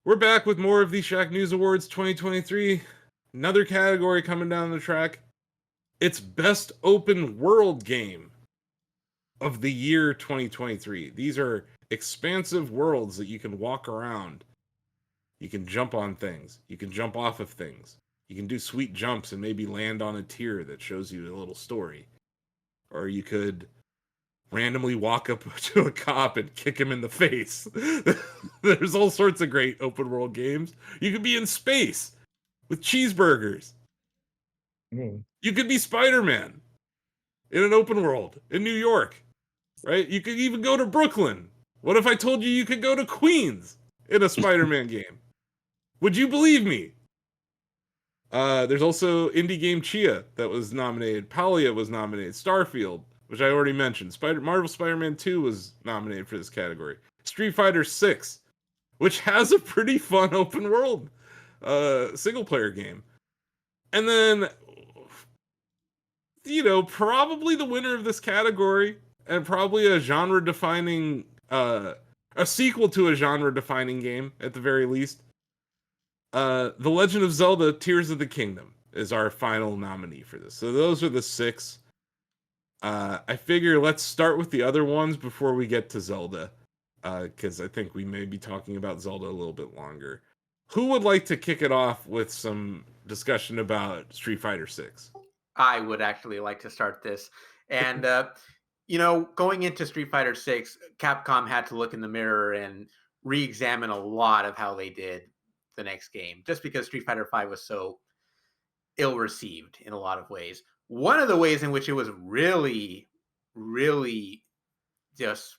We're back with more of the Shacknews Awards 2023. Another category coming down the track. It's Best Open World Game of the year 2023. These are expansive worlds that you can walk around. You can jump on things. You can jump off of things. You can do sweet jumps and maybe land on a tier that shows you a little story. Or you could randomly walk up to a cop and kick him in the face. There's all sorts of great open world games. You could be in space with cheeseburgers. You could be Spider-Man in an open world in New York, right? You could even go to Brooklyn. What if I told you you could go to Queens in a Spider-Man game? Would you believe me? There's also indie game Chia that was nominated. Palia was nominated. Starfield, which I already mentioned. Marvel Spider-Man 2 was nominated for this category. Street Fighter 6, which has a pretty fun open world single player game. And then, probably the winner of this category, and probably a genre-defining, a sequel to a genre-defining game, at the very least. The Legend of Zelda Tears of the Kingdom is our final nominee for this. So those are the 6. I figure let's start with the other ones before we get to Zelda, because I think we may be talking about Zelda a little bit longer. Who would like to kick it off with some discussion about Street Fighter 6? I would actually like to start this. And, going into Street Fighter 6, Capcom had to look in the mirror and re-examine a lot of how they did the next game, just because Street Fighter 5 was so ill-received in a lot of ways. One of the ways in which it was really, really just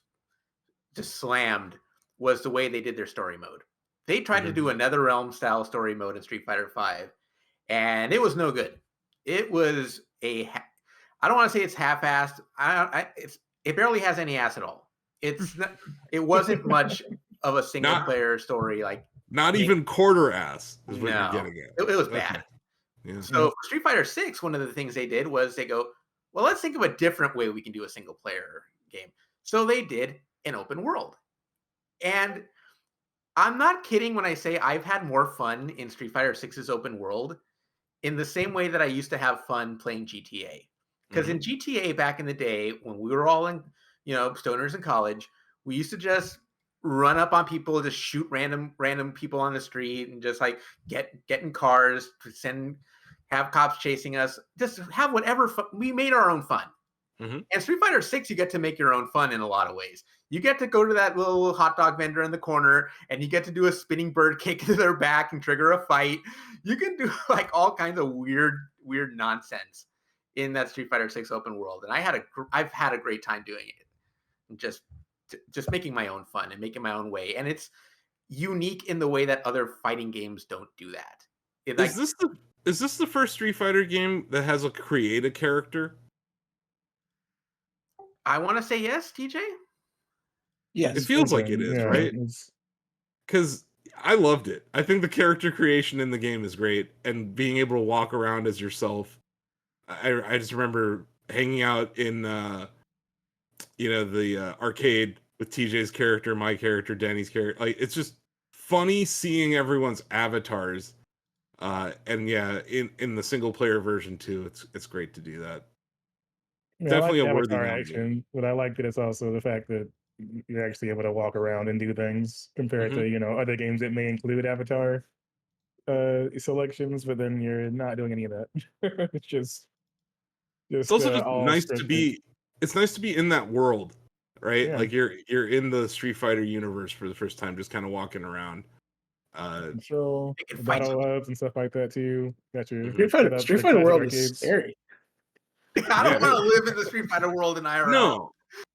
slammed was the way they did their story mode. They tried to do another Realm style story mode in Street Fighter 5, and it was no good. It was I don't want to say it's half-assed. It barely has any ass at all. It wasn't much of a single player story. Not even quarter ass is what you're getting at. It was bad. Yeah. So for Street Fighter 6, one of the things they did was they go, well, let's think of a different way we can do a single player game. So they did an open world. And I'm not kidding when I say I've had more fun in Street Fighter 6's open world in the same way that I used to have fun playing GTA. Because in GTA back in the day, when we were all in, stoners in college, we used to just run up on people, just shoot random people on the street, and just get in cars, have cops chasing us, just have whatever fun. We made our own fun. And Street Fighter 6, you get to make your own fun in a lot of ways. You get to go to that little hot dog vendor in the corner, and you get to do a spinning bird kick to their back and trigger a fight. You can do all kinds of weird nonsense in that Street Fighter 6 open world, and I've had a great time doing it. And just making my own fun and making my own way, and it's unique in the way that other fighting games don't do that. Is this the first Street Fighter game that has a create a character? I want to say yes, TJ. Yes, it feels like it is, right? Because I loved it. I think the character creation in the game is great, and being able to walk around as yourself. I just remember hanging out in the arcade with TJ's character, my character, Danny's character. It's just funny seeing everyone's avatars. And yeah, in the single player version too, it's great to do that. Yeah, definitely a worthy action, but I like that it's also the fact that you're actually able to walk around and do things compared to other games that may include avatar selections, but then you're not doing any of that. It's also just nice to be. It's nice to be in that world, right? Yeah. Like you're in the Street Fighter universe for the first time, just kind of walking around. Control battle hubs and stuff like that too. Got your Street Fighter world is scary. I don't want to live in the Street Fighter world in IRL.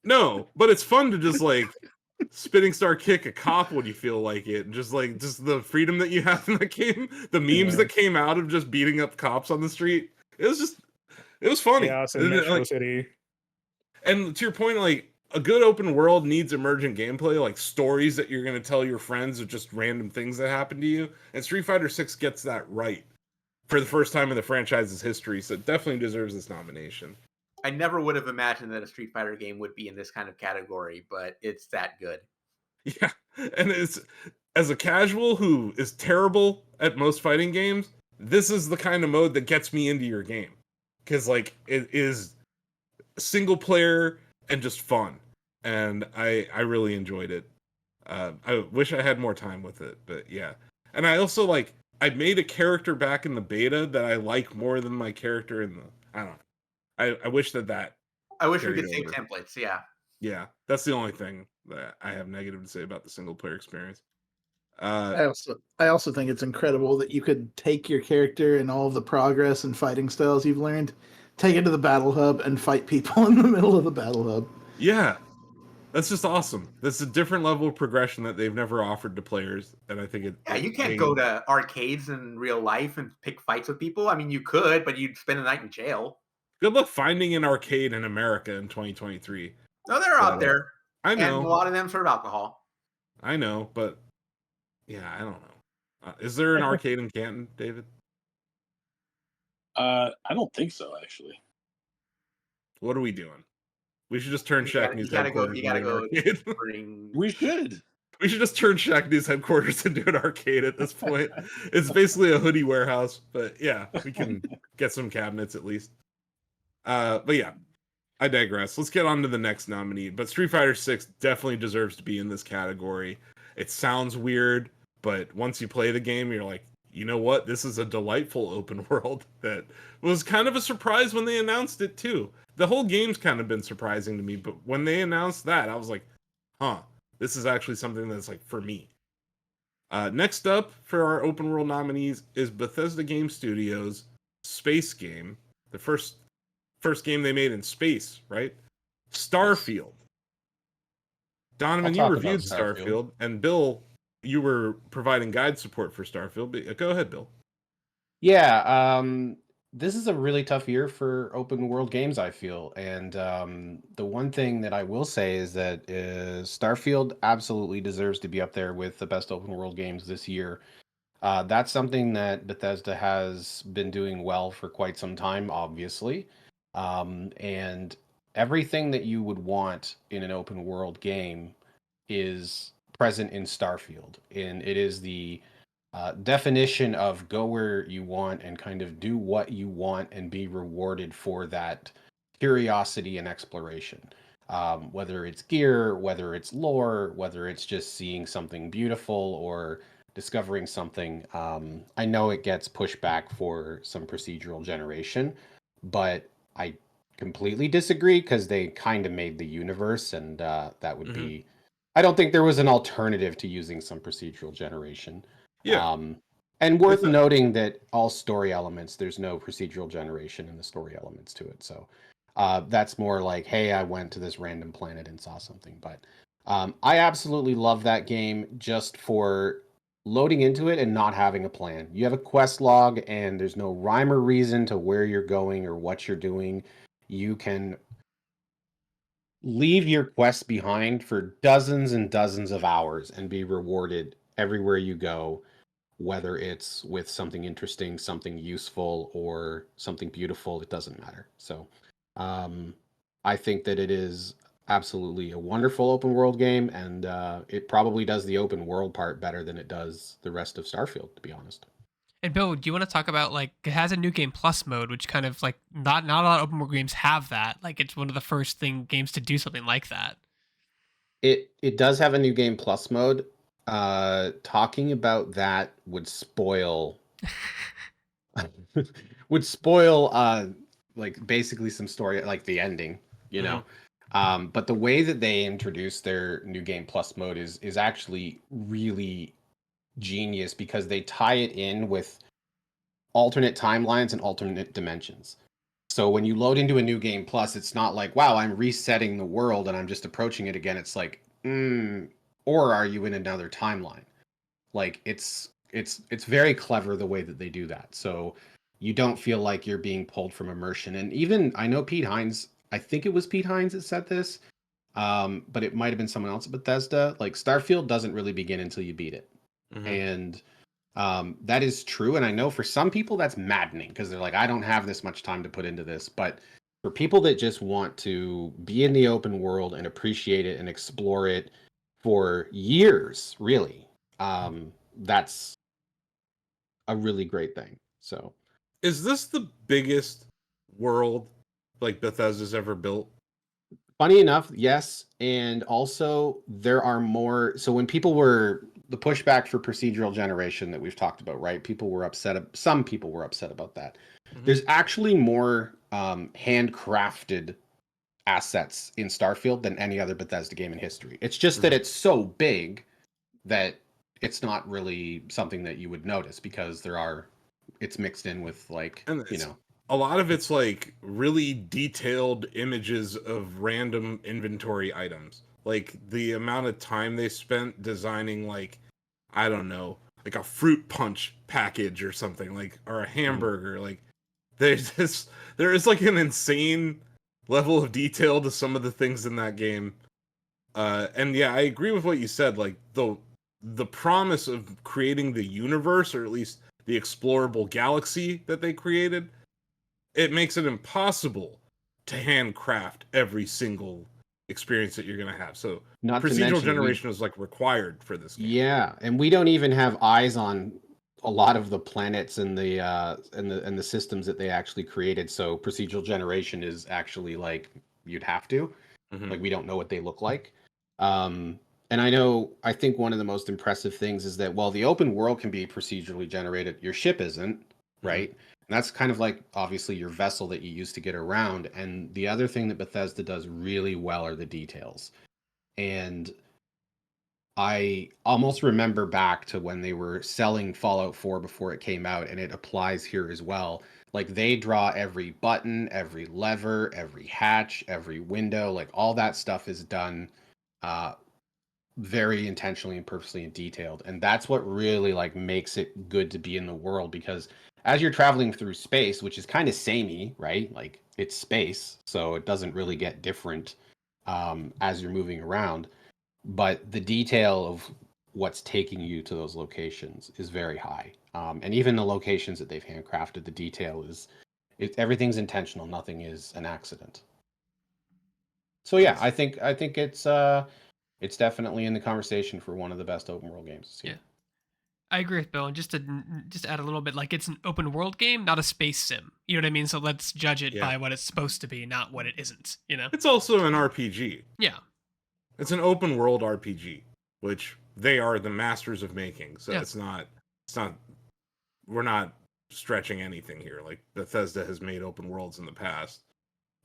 No, but it's fun to just spinning star kick a cop when you feel like it. Just the freedom that you have in the game. The memes that came out of just beating up cops on the street. It was funny. Yeah, in Metro City. And to your point, a good open world needs emergent gameplay, stories that you're going to tell your friends of just random things that happen to you. And Street Fighter 6 gets that right for the first time in the franchise's history, so it definitely deserves this nomination. I never would have imagined that a Street Fighter game would be in this kind of category, but it's that good. Yeah, and as a casual who is terrible at most fighting games, this is the kind of mode that gets me into your game. Because, like, it is single player and just fun. And I really enjoyed it. I wish I had more time with it, but yeah. And I also, like, I made a character back in the beta that I like more than my character in the... I don't know. I wish that... I wish we could save templates, yeah. Yeah, that's the only thing that I have negative to say about the single player experience. I also think it's incredible that you could take your character and all of the progress and fighting styles you've learned, take it to the battle hub, and fight people in the middle of the battle hub. Yeah, that's just awesome. That's a different level of progression that they've never offered to players, and I think it. Yeah, you can't go to arcades in real life and pick fights with people. I mean, you could, but you'd spend a night in jail. Good luck finding an arcade in America in 2023. No, they're out there. I know. And a lot of them serve alcohol. I know, but yeah, I don't know. Is there an arcade in Canton, David? I don't think so, actually. What are we doing? We should just turn Shacknews headquarters into an arcade. We should. We should just turn Shacknews headquarters into an arcade at this point. It's basically a hoodie warehouse, but yeah, we can get some cabinets at least. But yeah, I digress. Let's get on to the next nominee. But Street Fighter 6 definitely deserves to be in this category. It sounds weird, but once you play the game, you're like, you know what? This is a delightful open world that was kind of a surprise when they announced it too. The whole game's kind of been surprising to me, but when they announced that, I was like, huh, this is actually something that's like for me. Next up for our open world nominees is Bethesda Game Studios' space game, the first game they made in space, right? Starfield. Donovan, you reviewed Starfield, and Bill, you were providing guide support for Starfield. Go ahead, Bill. Yeah, this is a really tough year for open world games, I feel. And the one thing that I will say is that Starfield absolutely deserves to be up there with the best open world games this year. That's something that Bethesda has been doing well for quite some time, obviously. And everything that you would want in an open world game is present in Starfield. And it is the definition of go where you want and kind of do what you want and be rewarded for that curiosity and exploration. Whether it's gear, whether it's lore, whether it's just seeing something beautiful or discovering something. I know it gets pushed back for some procedural generation, but I completely disagree because they kind of made the universe, and that would be... I don't think there was an alternative to using some procedural generation. Yeah. And worth noting that all story elements, there's no procedural generation in the story elements to it. So that's more like, hey, I went to this random planet and saw something. But I absolutely love that game just for loading into it and not having a plan. You have a quest log and there's no rhyme or reason to where you're going or what you're doing. You can leave your quest behind for dozens and dozens of hours and be rewarded everywhere you go, whether it's with something interesting, something useful, or something beautiful. It doesn't matter. So I think that it is absolutely a wonderful open world game, and it probably does the open world part better than it does the rest of Starfield, to be honest. And Bill, do you want to talk about, like, it has a new game plus mode, which kind of, like, not a lot of open world games have that. Like, it's one of the first games to do something like that. It does have a new game plus mode. Talking about that would spoil like basically some story, like the ending, you know. But the way that they introduce their new game plus mode is actually really genius because they tie it in with alternate timelines and alternate dimensions. So when you load into a new game plus, it's not like, wow, I'm resetting the world and I'm just approaching it again. It's like, or are you in another timeline? Like it's very clever the way that they do that. So you don't feel like you're being pulled from immersion. And even I know Pete Hines, I think it was Pete Hines that said this, but it might have been someone else at Bethesda. Like Starfield doesn't really begin until you beat it. And that is true. And I know for some people that's maddening because they're like, I don't have this much time to put into this. But for people that just want to be in the open world and appreciate it and explore it for years, really, that's a really great thing. So, is this the biggest world like Bethesda's ever built? funny enough, yes, and also there are more. So when people were the pushback for procedural generation that we've talked about, right? People were upset. Some people were upset about that. There's actually more handcrafted assets in Starfield than any other Bethesda game in history. It's just that it's so big that it's not really something that you would notice because it's mixed in with like, a lot of it's like really detailed images of random inventory items. Like the amount of time they spent designing, like, I don't know, like a fruit punch package or something, like, or a hamburger. Like, there is like an insane level of detail to some of the things in that game. And yeah, I agree with what you said. Like the promise of creating the universe, or at least the explorable galaxy that they created, it makes it impossible to handcraft every single experience that you're going to have. So not procedural generation is like required for this game. Yeah, and we don't even have eyes on a lot of the planets and the systems that they actually created. So procedural generation is actually like you'd have to. Like we don't know what they look like. And I think one of the most impressive things is that while the open world can be procedurally generated, your ship isn't, right? And that's kind of like obviously your vessel that you use to get around. And the other thing that Bethesda does really well are the details. And I almost remember back to when they were selling Fallout 4 before it came out, and it applies here as well. Like they draw every button, every lever, every hatch, every window, like all that stuff is done very intentionally and purposely and detailed. And that's what really like makes it good to be in the world, because as you're traveling through space, which is kind of samey, right? Like it's space, so it doesn't really get different as you're moving around. But the detail of what's taking you to those locations is very high. And even the locations that they've handcrafted, the detail everything's intentional. Nothing is an accident. So yeah, I think it's definitely in the conversation for one of the best open world games. Yeah, I agree with Bill. And just to add a little bit, like it's an open world game, not a space sim. You know what I mean? So let's judge it by what it's supposed to be, not what it isn't. You know, it's also an RPG. Yeah. It's an open world RPG, which they are the masters of making. So it's not, we're not stretching anything here. Like Bethesda has made open worlds in the past.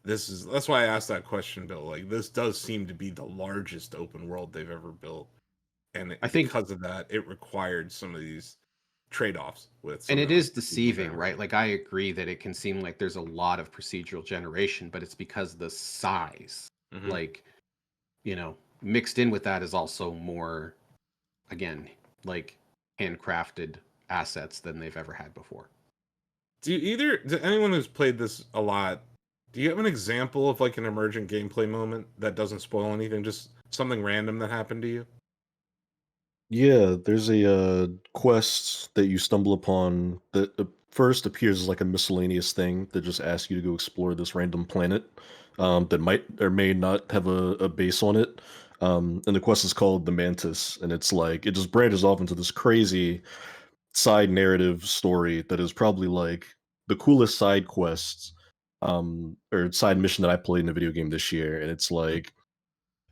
That's why I asked that question, Bill. Like this does seem to be the largest open world they've ever built. And I think because of that, it required some of these trade-offs with. And it is deceiving, right? Like I agree that it can seem like there's a lot of procedural generation, but it's because the size, like, mixed in with that is also more, again, like handcrafted assets than they've ever had before. Do anyone who's played this a lot, do you have an example of like an emergent gameplay moment that doesn't spoil anything, just something random that happened to you? Yeah, there's a quest that you stumble upon that first appears as like a miscellaneous thing that just asks you to go explore this random planet that might or may not have a base on it. And the quest is called the Mantis, and it's like it just branches off into this crazy side narrative story that is probably like the coolest side quest or side mission that I played in a video game this year. And it's like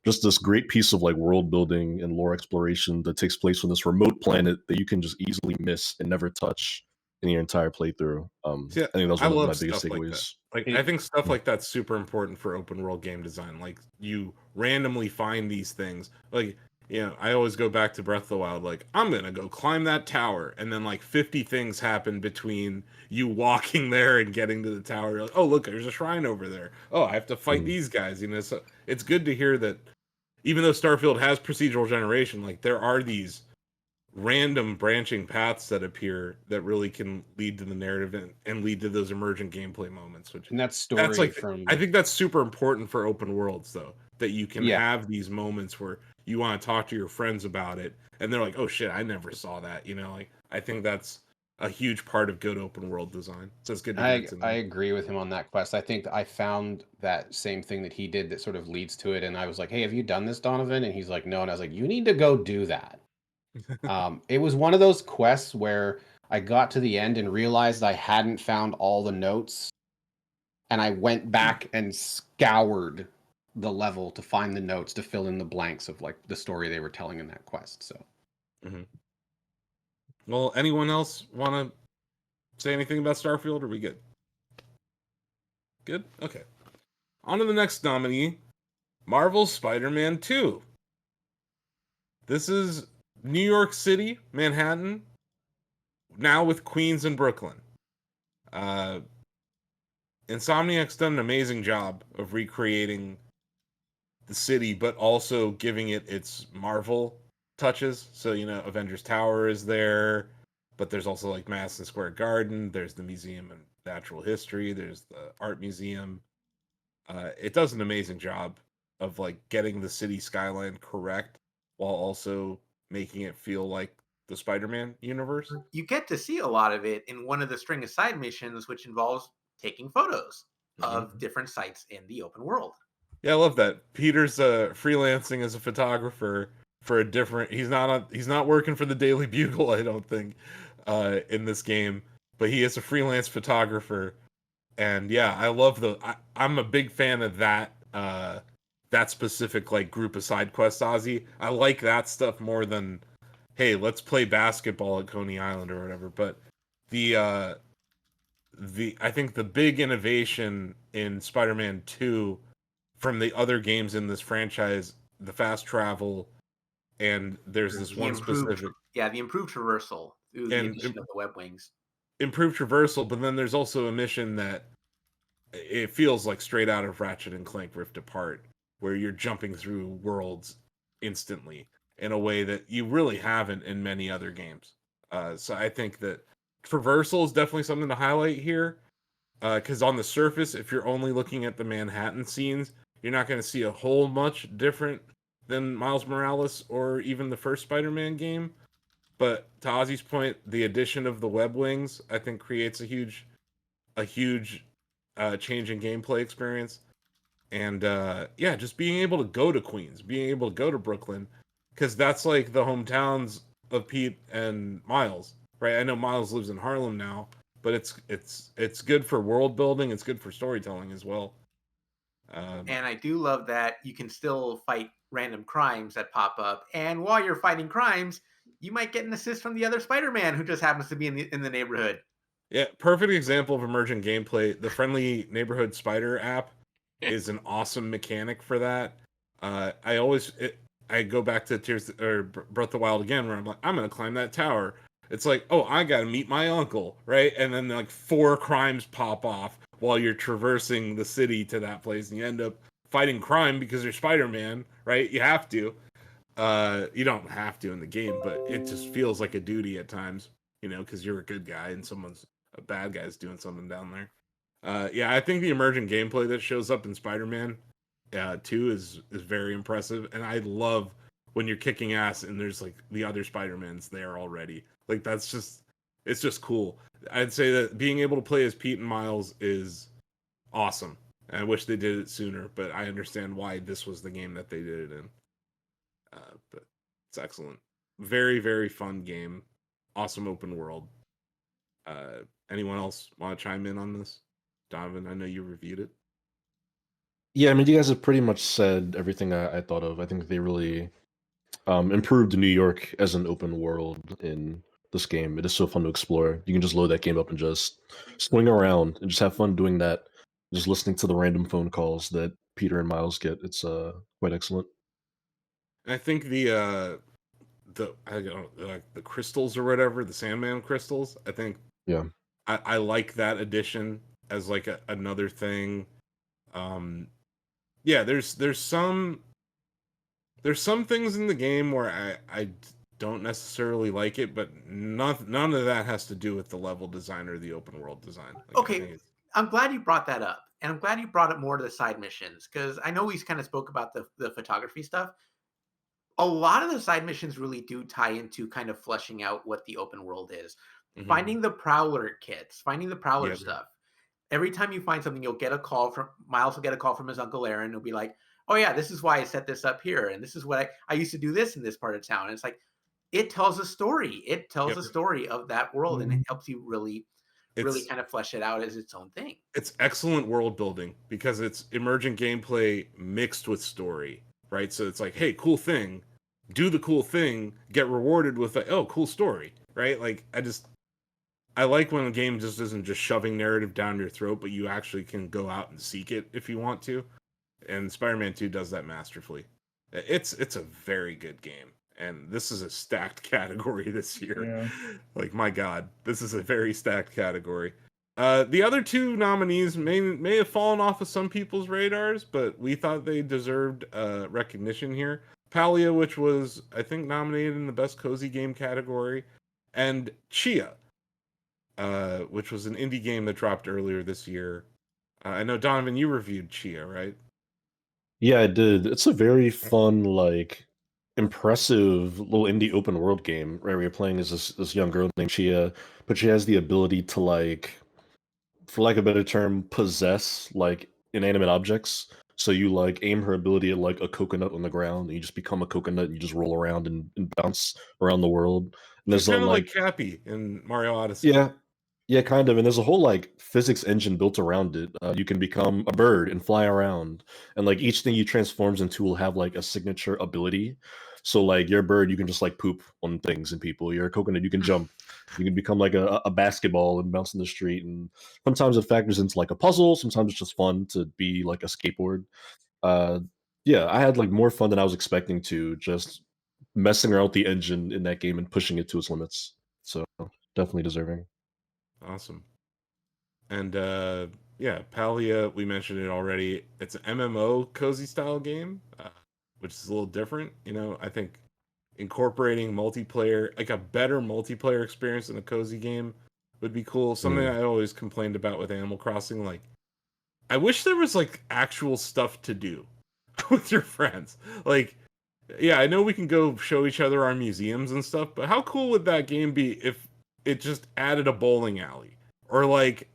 just this great piece of like world building and lore exploration that takes place on this remote planet that you can just easily miss and never touch in your entire playthrough. I think that was one of my biggest takeaways. I think stuff like that's super important for open world game design. Like you randomly find these things. Like, I always go back to Breath of the Wild. Like, I'm gonna go climb that tower, and then like 50 things happen between you walking there and getting to the tower. You're like, oh look, there's a shrine over there. Oh, I have to fight these guys. So it's good to hear that even though Starfield has procedural generation, like there are these random branching paths that appear that really can lead to the narrative and lead to those emergent gameplay moments. And that's like I think that's super important for open worlds, though, that you can have these moments where you want to talk to your friends about it, and they're like, "Oh shit, I never saw that." Like I think that's a huge part of good open world design. So it's good to I agree with him on that quest. I think I found that same thing that he did that sort of leads to it, and I was like, "Hey, have you done this, Donovan?" And he's like, "No," and I was like, "You need to go do that." It was one of those quests where I got to the end and realized I hadn't found all the notes, and I went back and scoured the level to find the notes to fill in the blanks of like the story they were telling in that quest. So, Well, anyone else want to say anything about Starfield? Or are we good? Good? Okay. On to the next nominee, Marvel's Spider-Man 2. This is New York City, Manhattan, now with Queens and Brooklyn. Insomniac's done an amazing job of recreating the city, but also giving it its Marvel touches. So, Avengers Tower is there, but there's also like Madison Square Garden, there's the Museum of Natural History, there's the Art Museum. It does an amazing job of like getting the city skyline correct while also making it feel like the Spider-Man universe. You get to see a lot of it in one of the string of side missions, which involves taking photos of different sites in the open world. Yeah, I love that. Peter's freelancing as a photographer for a different. He's not working for the Daily Bugle, I don't think, in this game, but he is a freelance photographer. And yeah, I love I'm a big fan of that that specific like group of side quests, Ozzy. I like that stuff more than, hey, let's play basketball at Coney Island or whatever. But I think the big innovation in Spider-Man 2 from the other games in this franchise, the fast travel, and there's this one specific. Yeah, the improved traversal through the addition of the web wings. Improved traversal, but then there's also a mission that it feels like straight out of Ratchet and Clank Rift Apart, where you're jumping through worlds instantly in a way that you really haven't in many other games. So I think that traversal is definitely something to highlight here, because on the surface, if you're only looking at the Manhattan scenes, you're not going to see a whole much different than Miles Morales or even the first Spider-Man game. But to Ozzy's point, the addition of the web wings, I think, creates a huge change in gameplay experience. And yeah, just being able to go to Queens, being able to go to Brooklyn, because that's like the hometowns of Pete and Miles, right? I know Miles lives in Harlem now, but it's good for world building. It's good for storytelling as well. And I do love that you can still fight random crimes that pop up, and while you're fighting crimes, you might get an assist from the other Spider-Man who just happens to be in the neighborhood. Yeah, perfect example of emergent gameplay. The Friendly Neighborhood Spider app is an awesome mechanic for that. I go back to Breath of the Wild again, where I'm like, I'm gonna climb that tower. It's like, oh, I gotta meet my uncle, right? And then like 4 crimes pop off while you're traversing the city to that place, and you end up fighting crime because you're Spider-Man, right? You have to. You don't have to in the game, but it just feels like a duty at times, because you're a good guy and someone's a bad guy's doing something down there. Yeah, I think the emergent gameplay that shows up in Spider-Man 2 is very impressive, and I love when you're kicking ass and there's like the other Spider-Mans there already. Like it's just cool. I'd say that being able to play as Pete and Miles is awesome. And I wish they did it sooner, but I understand why this was the game that they did it in. But it's excellent. Very, very fun game. Awesome open world. Anyone else want to chime in on this? Donovan, I know you reviewed it. Yeah, I mean, you guys have pretty much said everything I thought of. I think they really improved New York as an open world in this game. It is so fun to explore. You can just load that game up and just swing around and just have fun doing that. Just listening to the random phone calls that Peter and Miles get. It's quite excellent. I think the crystals or whatever, the Sandman crystals, I think I like that addition as like another thing. Yeah, there's some things in the game where I don't necessarily like it, but none of that has to do with the level design or the open world design. Like, okay, I'm glad you brought that up, and I'm glad you brought it more to the side missions, because I know we kind of spoke about the photography stuff. A lot of the side missions really do tie into kind of fleshing out what the open world is. Finding the Prowler kits, finding the Prowler stuff. Every time you find something, you'll get a call from Miles. Will get a call from his Uncle Aaron. He'll be like, "Oh yeah, this is why I set this up here, and this is what I used to do this in this part of town." And it's like, it tells a story. It tells a story of that world, and it helps you really kind of flesh it out as its own thing. It's excellent world building because it's emergent gameplay mixed with story, right? So it's like, hey, cool thing, do the cool thing, get rewarded with cool story, right? Like I like when a game just isn't just shoving narrative down your throat, but you actually can go out and seek it if you want to. And Spider-Man 2 does that masterfully. It's a very good game. And this is a stacked category this year. Yeah. Like, my God, this is a very stacked category. The other two nominees may have fallen off of some people's radars, but we thought they deserved recognition here. Palia, which was, I think, nominated in the Best Cozy Game category, and Chia, which was an indie game that dropped earlier this year. I know, Donovan, you reviewed Chia, right? Yeah, I did. It's a very fun, like, impressive little indie open world game, right? Where you're playing as this young girl named Chia, but she has the ability to, like, for lack of a better term, possess like inanimate objects. So you like aim her ability at like a coconut on the ground, and you just become a coconut, and you just roll around and bounce around the world. And She's there's kind of like like Cappy in Mario Odyssey. yeah, kind of. And there's a whole like physics engine built around it. You can become a bird and fly around, and like each thing you transforms into will have like a signature ability. So like your bird, you can just like poop on things and people. You're a coconut, you can jump. You can become like a basketball and bounce in the street. And sometimes it factors into like a puzzle. Sometimes it's just fun to be like a skateboard. Uh, yeah, I had like more fun than I was expecting to, just messing around with the engine in that game and pushing it to its limits. So definitely deserving. Awesome. And yeah, Palia, we mentioned it already. It's an MMO cozy style game, which is a little different. You know, I think incorporating multiplayer, like a better multiplayer experience in a cozy game, would be cool. Something I always complained about with Animal Crossing, like I wish there was like actual stuff to do with your friends. Like, yeah, I know we can go show each other our museums and stuff, but how cool would that game be if it just added a bowling alley or like,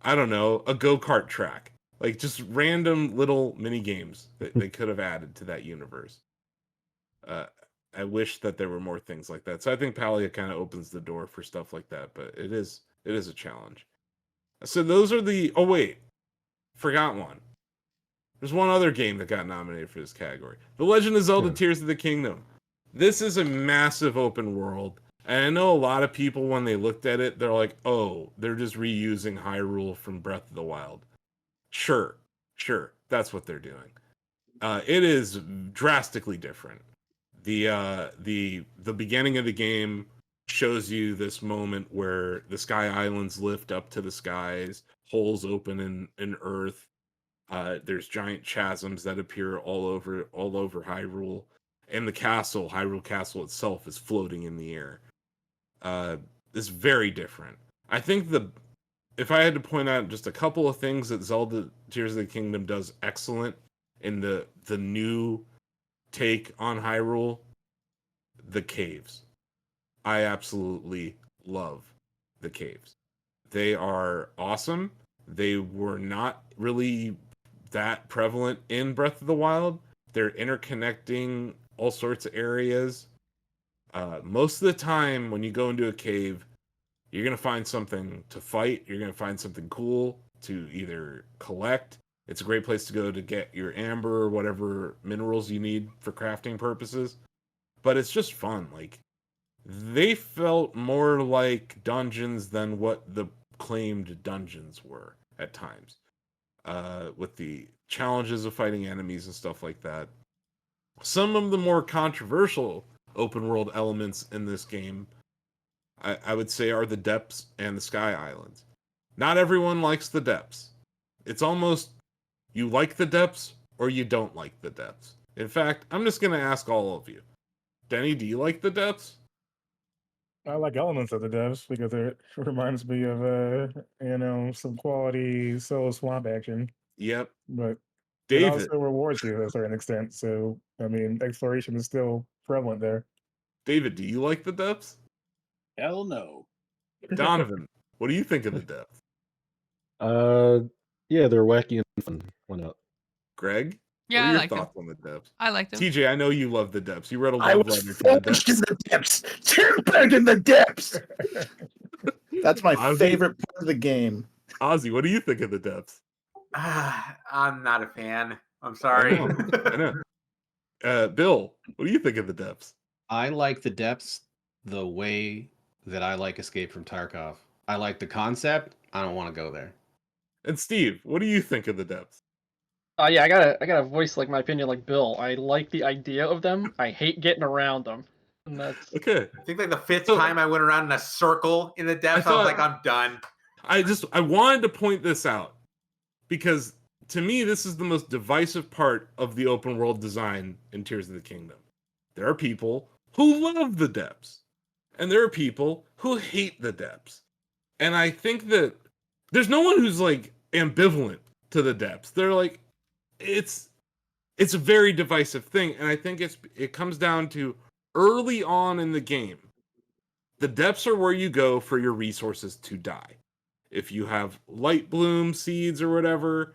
I don't know, a go-kart track? Like just random little mini games that they could have added to that universe. I wish that there were more things like that. So I think Palia kind of opens the door for stuff like that, but it is a challenge. So those are the wait, forgot one. There's one other game that got nominated for this category. The Legend of Zelda Tears of the Kingdom. This is a massive open world. And I know a lot of people, when they looked at it, they're like, oh, they're just reusing Hyrule from Breath of the Wild. Sure, that's what they're doing. It is drastically different. The beginning of the game shows you this moment where the Sky Islands lift up to the skies, holes open in Earth. There's giant chasms that appear all over Hyrule, and the Hyrule Castle itself, is floating in the air. Is very different. I think if I had to point out just a couple of things that Zelda Tears of the Kingdom does excellent in the new take on Hyrule, the caves. I absolutely love the caves. They are awesome. They were not really that prevalent in Breath of the Wild. They're interconnecting all sorts of areas. Most of the time, when you go into a cave, you're going to find something to fight. You're going to find something cool to either collect. It's a great place to go to get your amber or whatever minerals you need for crafting purposes. But it's just fun. Like, they felt more like dungeons than what the claimed dungeons were at times. With the challenges of fighting enemies and stuff like that. Some of the more controversial open world elements in this game, I would say, are the depths and the Sky Islands. Not everyone likes the depths. It's almost you like the depths or you don't like the depths. In fact, I'm just going to ask all of you. Denny, do you like the depths? I like elements of the depths because it reminds me of some quality Soul Swamp action. Yep. But David. it also rewards you to a certain extent. So I mean, exploration is still prevalent there. David, do you like the depths? Hell no. Donovan, what do you think of the depths? Yeah, they're wacky and fun. Why not? Greg? Yeah, what are I your liked him. thoughts on the depths? I liked him. TJ, I know you love the depths. You wrote a I love was letter to the forged in depths. the depths, tempered in the depths. That's my Ozzy? favorite part of the game. Ozzy, what do you think of the depths? I'm not a fan. I'm I sorry. know. Bill, what do you think of the depths? I like the depths the way that I like Escape from Tarkov. I like the concept. I don't want to go there. And Steve, what do you think of the depths? Yeah, I gotta voice like my opinion like Bill. I like the idea of them. I hate getting around them. And that's Okay. I think like the fifth time I went around in a circle in the depths, I was like, I'm done. I wanted to point this out because to me, this is the most divisive part of the open world design in Tears of the Kingdom. There are people who love the depths, and there are people who hate the depths. And I think that there's no one who's like ambivalent to the depths. They're like, it's a very divisive thing, and I think it comes down to early on in the game. The depths are where you go for your resources to die. If you have light bloom seeds or whatever,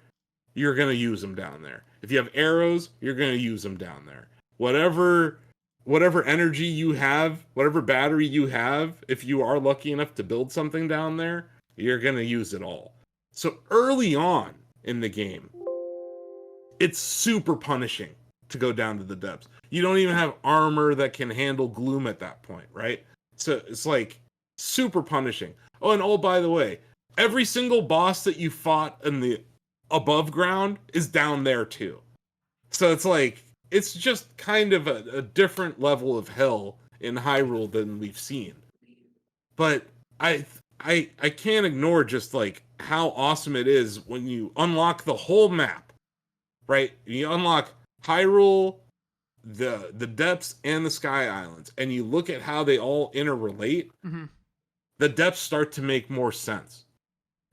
you're going to use them down there. If you have arrows, you're going to use them down there. Whatever energy you have, whatever battery you have, if you are lucky enough to build something down there, you're going to use it all. So early on in the game, it's super punishing to go down to the depths. You don't even have armor that can handle gloom at that point, right? So it's like super punishing. Oh, and by the way, every single boss that you fought in the above ground is down there too. So it's like, it's just kind of a different level of hell in Hyrule than we've seen. But I can't ignore just like how awesome it is when you unlock the whole map, right? You unlock Hyrule, the depths, and the Sky Islands, and you look at how they all interrelate. Mm-hmm. The depths start to make more sense.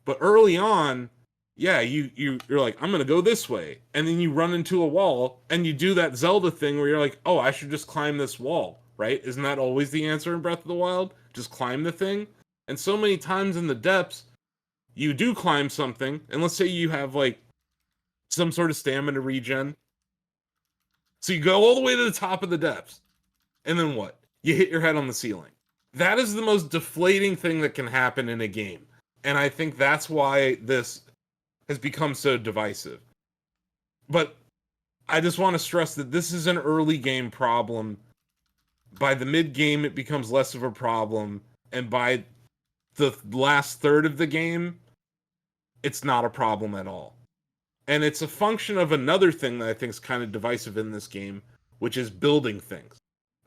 But early on, yeah, you're like, I'm gonna go this way, and then you run into a wall, and you do that Zelda thing where you're like, oh, I should just climb this wall, right? Isn't that always the answer in Breath of the Wild? Just climb the thing. And so many times in the depths, you do climb something, and let's say you have like some sort of stamina regen. So you go all the way to the top of the depths, and then what? You hit your head on the ceiling. That is the most deflating thing that can happen in a game. And I think that's why this has become so divisive. But I just want to stress that this is an early game problem. By the mid game, it becomes less of a problem. And by the last third of the game, it's not a problem at all. And it's a function of another thing that I think is kind of divisive in this game, which is building things.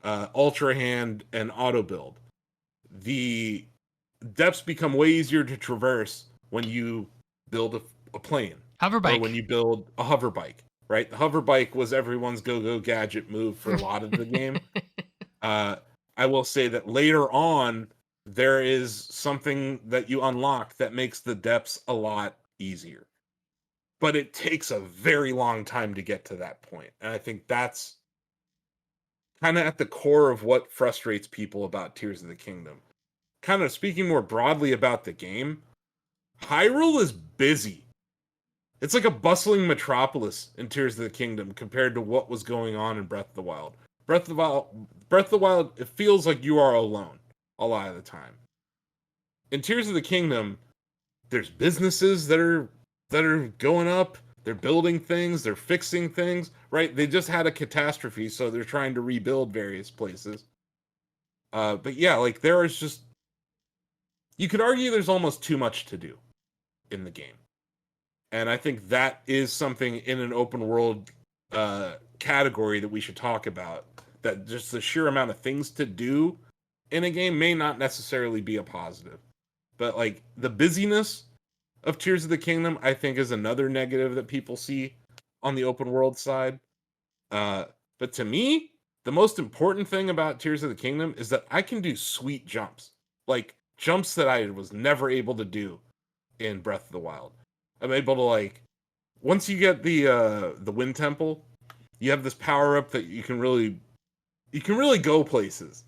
Ultra Hand and auto build. The depths become way easier to traverse when you build a plane. Hover bike. Or when you build a hover bike, right? The hover bike was everyone's go-go gadget move for a lot of the game. I will say that later on, there is something that you unlock that makes the depths a lot easier. But it takes a very long time to get to that point. And I think that's kind of at the core of what frustrates people about Tears of the Kingdom. Kind of speaking more broadly about the game, Hyrule is busy. It's like a bustling metropolis in Tears of the Kingdom compared to what was going on in Breath of the Wild. Breath of the Wild, it feels like you are alone a lot of the time. In Tears of the Kingdom, there's businesses that are going up, they're building things, they're fixing things, right? They just had a catastrophe, so they're trying to rebuild various places. But yeah, like there is just, you could argue there's almost too much to do in the game. And I think that is something in an open world category that we should talk about. That just the sheer amount of things to do in a game may not necessarily be a positive. But like the busyness of Tears of the Kingdom, I think is another negative that people see on the open world side. But to me, the most important thing about Tears of the Kingdom is that I can do sweet jumps. Like jumps that I was never able to do in Breath of the Wild. I'm able to like, once you get the Wind Temple, you have this power up that you can really go places.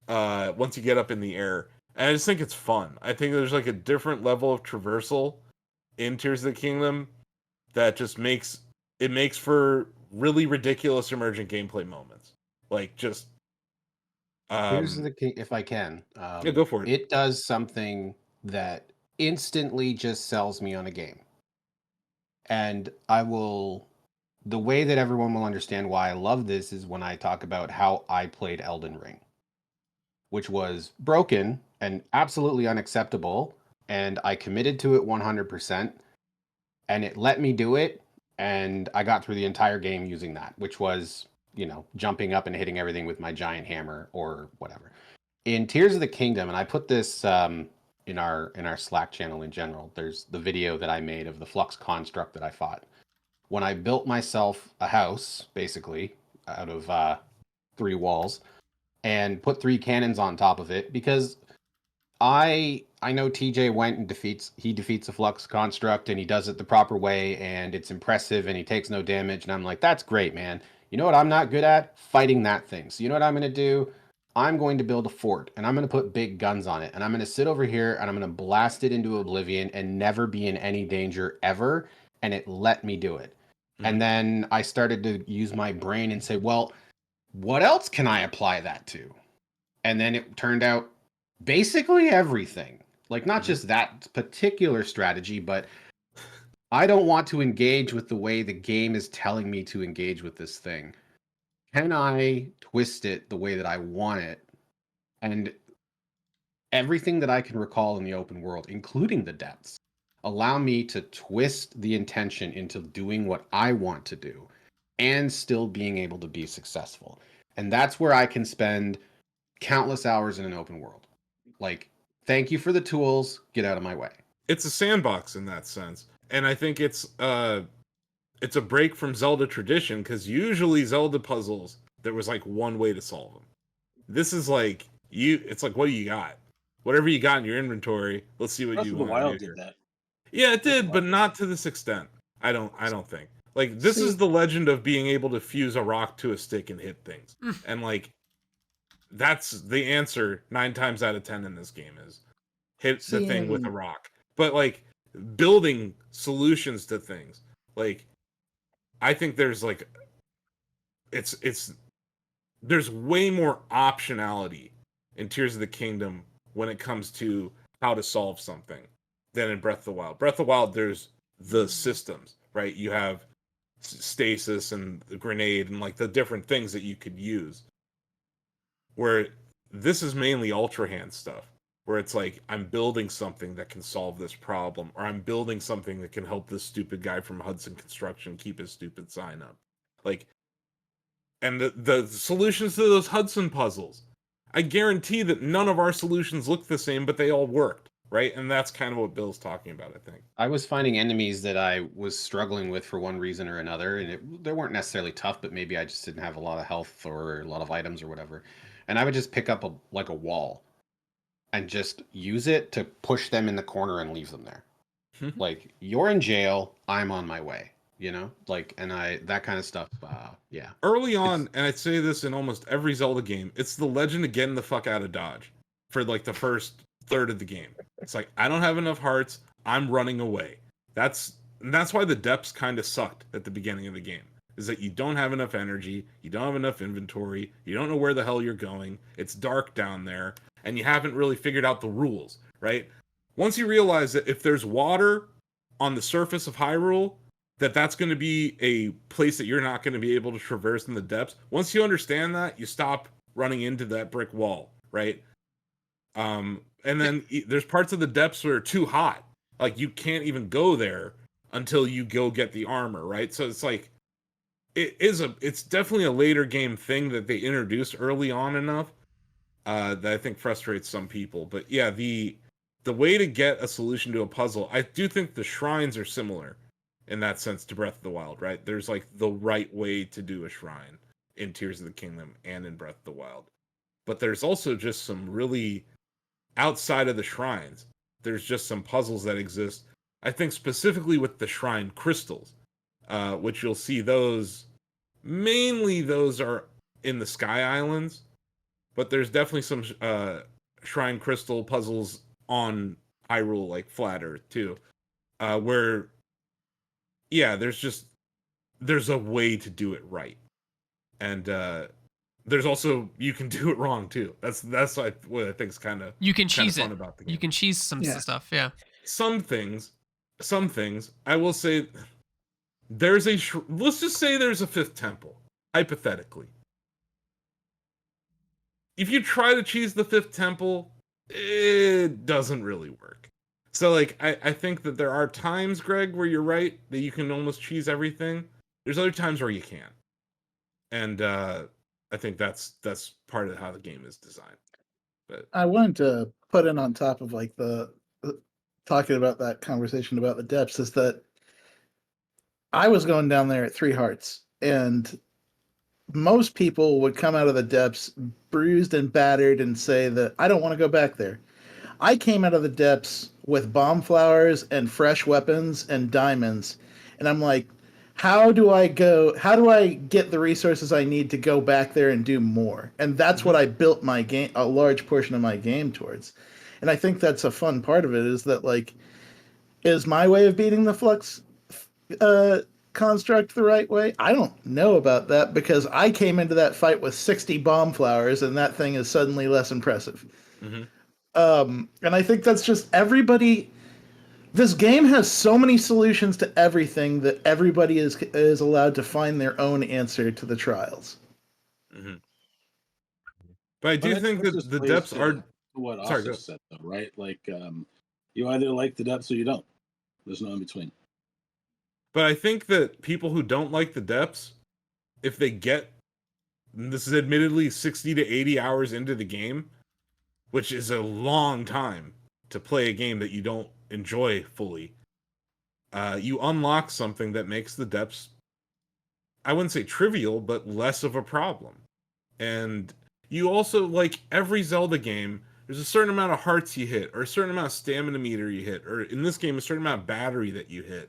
Once you get up in the air, and I just think it's fun. I think there's like a different level of traversal in Tears of the Kingdom that just makes it makes for really ridiculous emergent gameplay moments. Like just Here's the key, if I can. yeah, go for it. It does something that instantly just sells me on a game. And the way that everyone will understand why I love this is when I talk about how I played Elden Ring, which was broken and absolutely unacceptable. And I committed to it 100%. And it let me do it. And I got through the entire game using that, which was, jumping up and hitting everything with my giant hammer or whatever. In Tears of the Kingdom, and I put this in our Slack channel in general, there's the video that I made of the flux construct that I fought. When I built myself a house, basically, out of 3 walls, and put 3 cannons on top of it, because I know TJ went and defeats a flux construct, and he does it the proper way, and it's impressive, and he takes no damage, and I'm like, that's great, man. You know what I'm not good at? Fighting that thing. So you know what I'm going to do? I'm going to build a fort, and I'm going to put big guns on it, and I'm going to sit over here, and I'm going to blast it into oblivion and never be in any danger ever, and it let me do it. And then I started to use my brain and say, well, what else can I apply that to? And then it turned out basically everything. Like, not just that particular strategy, but I don't want to engage with the way the game is telling me to engage with this thing. Can I twist it the way that I want it? And everything that I can recall in the open world, including the depths, allow me to twist the intention into doing what I want to do and still being able to be successful. And that's where I can spend countless hours in an open world. Like, thank you for the tools, get out of my way. It's a sandbox in that sense. And I think it's a break from Zelda tradition, because usually Zelda puzzles, there was like one way to solve them. This is like, it's like, what do you got? Whatever you got in your inventory, let's see what you want to do. Breath of the Wild did that. Yeah, it did, but not to this extent. I don't think. Like, this is the legend of being able to fuse a rock to a stick and hit things. And like, that's the answer 9 times out of 10 in this game is hit the thing with a rock. But like, building solutions to things, like, I think there's like, there's way more optionality in Tears of the Kingdom when it comes to how to solve something than in Breath of the Wild. Breath of the Wild, there's the systems, right? You have stasis and the grenade and like the different things that you could use. Where this is mainly Ultra Hand stuff, where it's like, I'm building something that can solve this problem, or I'm building something that can help this stupid guy from Hudson Construction keep his stupid sign up. Like, and the solutions to those Hudson puzzles, I guarantee that none of our solutions look the same, but they all worked, right? And that's kind of what Bill's talking about, I think. I was finding enemies that I was struggling with for one reason or another, and they weren't necessarily tough, but maybe I just didn't have a lot of health or a lot of items or whatever. And I would just pick up a wall and just use it to push them in the corner and leave them there. Like, you're in jail, I'm on my way. Like, and that kind of stuff. Yeah. Early on, and I'd say this in almost every Zelda game, it's the legend of getting the fuck out of Dodge for like the first third of the game. It's like, I don't have enough hearts, I'm running away. That's why the depths kind of sucked at the beginning of the game. Is that you don't have enough energy, you don't have enough inventory, you don't know where the hell you're going, it's dark down there, and you haven't really figured out the rules, right? Once you realize that if there's water on the surface of Hyrule, that's going to be a place that you're not going to be able to traverse in the depths. Once you understand that, you stop running into that brick wall, right? And then there's parts of the depths where are too hot. Like, you can't even go there until you go get the armor, right? So it's like, it's definitely a later game thing that they introduced early on enough that I think frustrates some people. But yeah, the way to get a solution to a puzzle, I do think the shrines are similar in that sense to Breath of the Wild, right? There's like the right way to do a shrine in Tears of the Kingdom and in Breath of the Wild. But there's also just some really, outside of the shrines, there's just some puzzles that exist. I think specifically with the shrine crystals, which you'll see those are in the Sky Islands, but there's definitely some shrine crystal puzzles on Hyrule, like Flat Earth too, where, yeah, there's there's a way to do it right, and there's also you can do it wrong too. That's what I think is kind of you can cheese fun it. about the game. You can cheese some stuff. Yeah. Some things I will say. There's let's just say there's a fifth temple, hypothetically. If you try to cheese the fifth temple, it doesn't really work. So, like, I think that there are times, Greg, where you're right, that you can almost cheese everything. There's other times where you can't. And I think that's part of how the game is designed. But I wanted to put in on top of, like, the talking about that conversation about the depths, is that I was going down there at 3 hearts, and most people would come out of the depths bruised and battered and say that I don't want to go back there. I came out of the depths with bomb flowers and fresh weapons and diamonds, and I'm like, how do I get the resources I need to go back there and do more? And that's what I built my game, a large portion of my game towards. And I think that's a fun part of it, is that, like, is my way of beating the flux construct the right way? I don't know about that, because I came into that fight with 60 bomb flowers, and that thing is suddenly less impressive. And I think that's just everybody. This game has so many solutions to everything that everybody is allowed to find their own answer to the trials. But I do think that the depths are what Asa said, though, right? Like, you either like the depths or you don't. There's no in between. But I think that people who don't like the depths, if they get, this is admittedly 60 to 80 hours into the game, which is a long time to play a game that you don't enjoy fully, you unlock something that makes the depths, I wouldn't say trivial, but less of a problem. And you also, like every Zelda game, there's a certain amount of hearts you hit, or a certain amount of stamina meter you hit, or in this game, a certain amount of battery that you hit,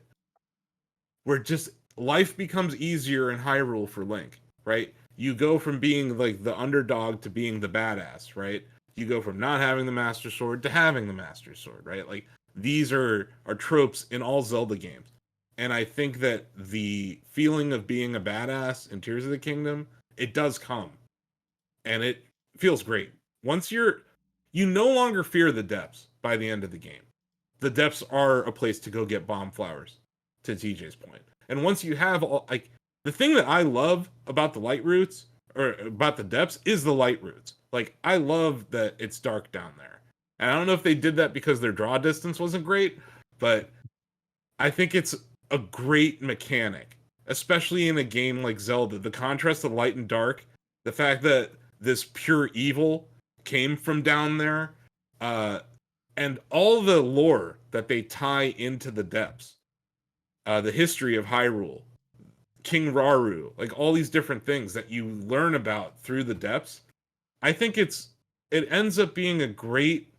where just life becomes easier in Hyrule for Link, right? You go from being like the underdog to being the badass, right? You go from not having the Master Sword to having the Master Sword, right? Like, these are tropes in all Zelda games. And I think that the feeling of being a badass in Tears of the Kingdom, it does come. And it feels great. Once you no longer fear the depths by the end of the game. The depths are a place to go get bomb flowers, to TJ's point. And once you have all, like, the thing that I love about the light roots, or about the depths, is the light roots. Like, I love that it's dark down there. And I don't know if they did that because their draw distance wasn't great, but I think it's a great mechanic, especially in a game like Zelda. The contrast of light and dark, the fact that this pure evil came from down there, and all the lore that they tie into the depths, the history of Hyrule, King Rauru, like all these different things that you learn about through the depths. I think it ends up being a great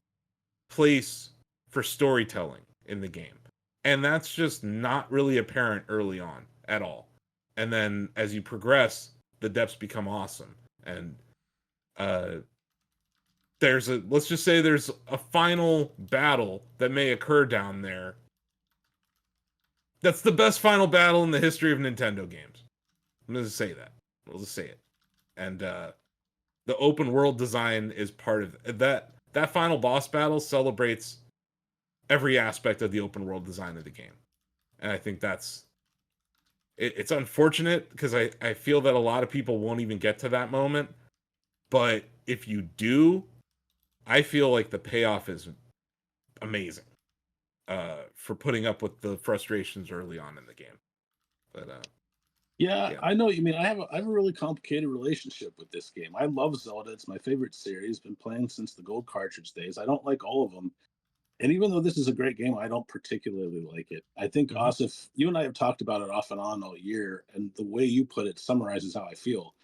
place for storytelling in the game. And that's just not really apparent early on at all. And then as you progress, the depths become awesome. And let's just say there's a final battle that may occur down there. That's the best final battle in the history of Nintendo games. I'm going to say that. We'll just say it. And the open world design is part of that. That final boss battle celebrates every aspect of the open world design of the game. And I think it's unfortunate, because I feel that a lot of people won't even get to that moment. But if you do, I feel like the payoff is amazing for putting up with the frustrations early on in the game. But yeah, I know what you mean. I have a really complicated relationship with this game. I love Zelda. It's my favorite series. Been playing since the gold cartridge days. I don't like all of them. And even though this is a great game, I don't particularly like it. I think, Asif, you and I have talked about it off and on all year, and the way you put it summarizes how I feel.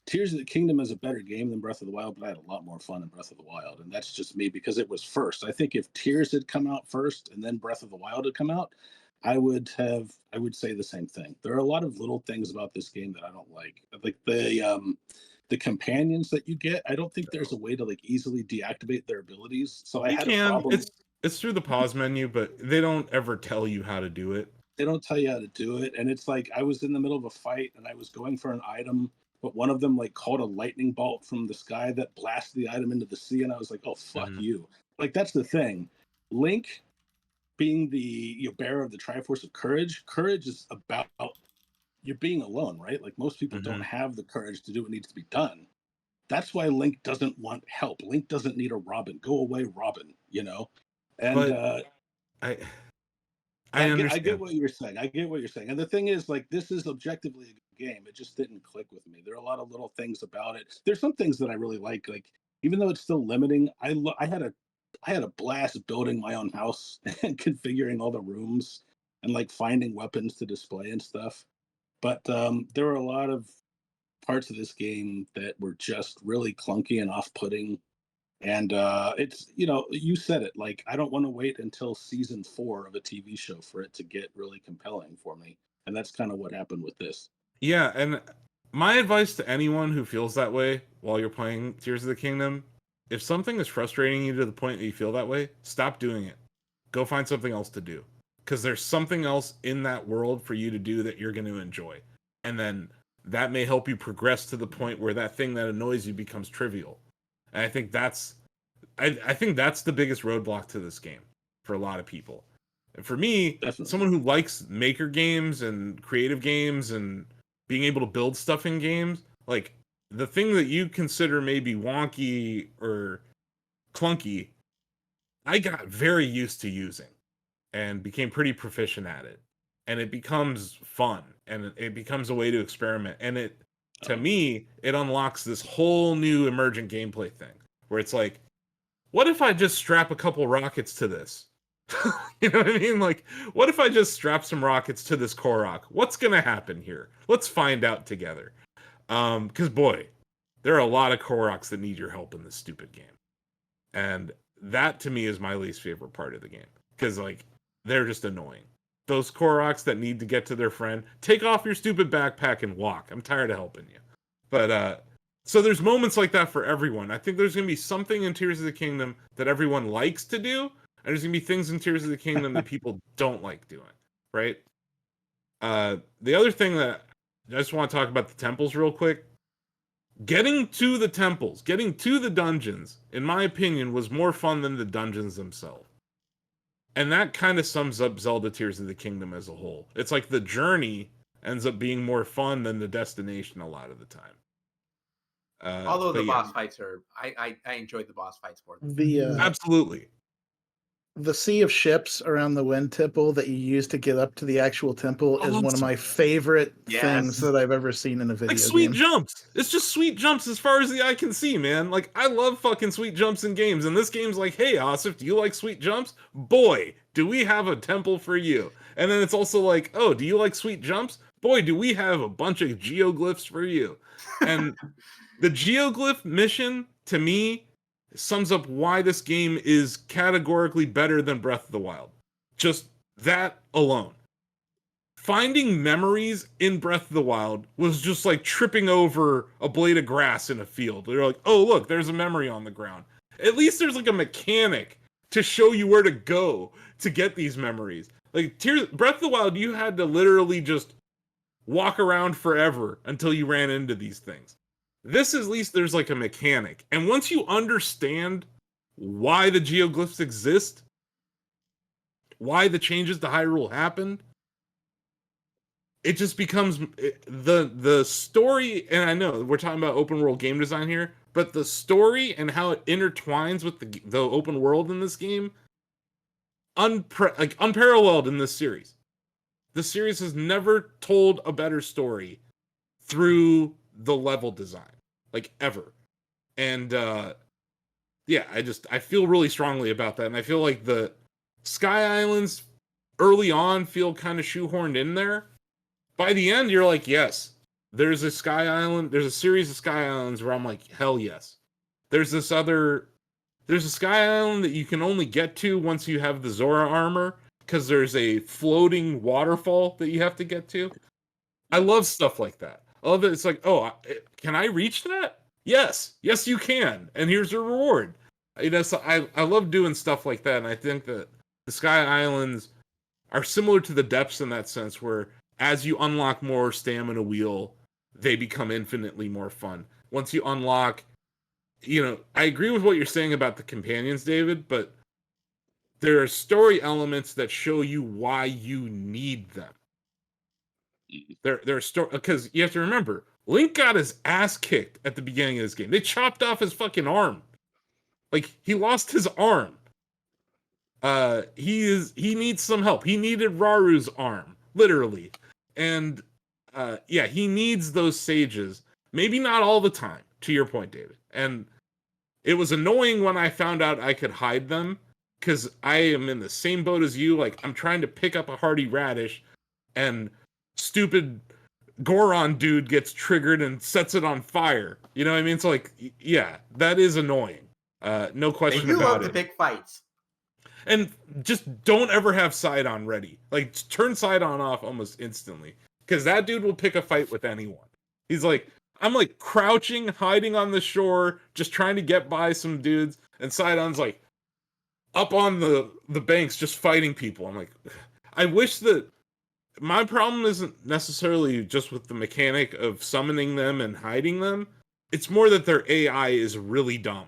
Tears of the Kingdom is a better game than Breath of the Wild, but I had a lot more fun in Breath of the Wild, and that's just me because it was first. I think if Tears had come out first and then Breath of the Wild had come out, I would say the same thing. There are a lot of little things about this game that I don't like. Like the companions that you get, I don't think there's a way to like easily deactivate their abilities. So I had a problem. It's through the pause menu, but they don't ever tell you how to do it. They don't tell you how to do it, and it's like I was in the middle of a fight and I was going for an item, but one of them like caught a lightning bolt from the sky that blasted the item into the sea, and I was like, "Oh fuck you!" Like that's the thing. Link, being the bearer of the Triforce of Courage, courage is about you're being alone, right? Like most people don't have the courage to do what needs to be done. That's why Link doesn't want help. Link doesn't need a Robin. Go away, Robin. You know, and but I understand. I get what you're saying. I get what you're saying. And the thing is, like, this is objectively a good game. It just didn't click with me. There are a lot of little things about it. There's some things that I really like. Like, even though it's still limiting, I had a blast building my own house and configuring all the rooms and like finding weapons to display and stuff. But there were a lot of parts of this game that were just really clunky and off-putting. And it's, you said it, like, I don't want to wait until season 4 of a TV show for it to get really compelling for me. And that's kind of what happened with this. Yeah, and my advice to anyone who feels that way while you're playing Tears of the Kingdom, if something is frustrating you to the point that you feel that way, stop doing it. Go find something else to do. Because there's something else in that world for you to do that you're going to enjoy. And then that may help you progress to the point where that thing that annoys you becomes trivial. And I think that's the biggest roadblock to this game for a lot of people. And for me, Definitely. Someone who likes maker games and creative games and being able to build stuff in games, like the thing that you consider maybe wonky or clunky, I got very used to using and became pretty proficient at it. And it becomes fun and it becomes a way to experiment. And to me, it unlocks this whole new emergent gameplay thing where it's like, what if I just strap a couple rockets to this? You know what I mean? Like, what if I just strap some rockets to this Korok? What's going to happen here? Let's find out together. Because, boy, there are a lot of Koroks that need your help in this stupid game. And that, to me, is my least favorite part of the game. Because, like, they're just annoying. Those Koroks that need to get to their friend, take off your stupid backpack and walk. I'm tired of helping you. But, so there's moments like that for everyone. I think there's going to be something in Tears of the Kingdom that everyone likes to do, and there's going to be things in Tears of the Kingdom that people don't like doing, right? The other thing that I just want to talk about the temples real quick. Getting to the temples, getting to the dungeons, in my opinion, was more fun than the dungeons themselves. And that kind of sums up Zelda Tears of the Kingdom as a whole. It's like the journey ends up being more fun than the destination a lot of the time. Although the boss fights are, I enjoyed the boss fights more. Absolutely. The sea of ships around the wind temple that you use to get up to the actual temple is one of my favorite things that I've ever seen in a video game. Like sweet game. Jumps. It's just sweet jumps as far as the eye can see, man. Like, I love fucking sweet jumps in games. And this game's like, hey, Asif, do you like sweet jumps? Boy, do we have a temple for you. And then it's also like, oh, do you like sweet jumps? Boy, do we have a bunch of geoglyphs for you. And the geoglyph mission, to me, sums up why this game is categorically better than Breath of the Wild. Just that alone. Finding memories in Breath of the Wild was just like tripping over a blade of grass in a field. They're like, oh, look, there's a memory on the ground. At least there's like a mechanic to show you where to go to get these memories. Like Breath of the Wild, you had to literally just walk around forever until you ran into these things. This, at least, there's like a mechanic. And once you understand why the geoglyphs exist, why the changes to Hyrule happened, it just becomes the story. And I know we're talking about open world game design here, but the story and how it intertwines with the open world in this game, unparalleled in this series. The series has never told a better story through the level design, like ever. And yeah, I feel really strongly about that. And I feel like the Sky Islands early on feel kind of shoehorned in there. By the end, you're like, yes, there's a Sky Island, there's a series of Sky Islands where I'm like, hell yes. There's a Sky Island that you can only get to once you have the Zora armor, because there's a floating waterfall that you have to get to. I love stuff like that. I love that it's like, oh, can I reach that? Yes, you can. And here's your reward. So I love doing stuff like that. And I think that the Sky Islands are similar to the depths in that sense, where as you unlock more stamina wheel, they become infinitely more fun. Once you unlock, I agree with what you're saying about the companions, David, but there are story elements that show you why you need them. There are story, because you have to remember, Link got his ass kicked at the beginning of this game. They chopped off his fucking arm. Like, he lost his arm. He needs some help. He needed Raru's arm, literally. And he needs those sages. Maybe not all the time, to your point, David. And it was annoying when I found out I could hide them, because I am in the same boat as you. Like, I'm trying to pick up a hardy radish, and stupid Goron dude gets triggered and sets it on fire. You know what I mean? So, like, yeah, that is annoying. No question about it. You love to pick fights. And just don't ever have Sidon ready. Like, turn Sidon off almost instantly, because that dude will pick a fight with anyone. He's like, I'm like crouching, hiding on the shore, just trying to get by some dudes, and Sidon's like up on the banks just fighting people. I'm like, I wish that my problem isn't necessarily just with the mechanic of summoning them and hiding them. It's more that their AI is really dumb,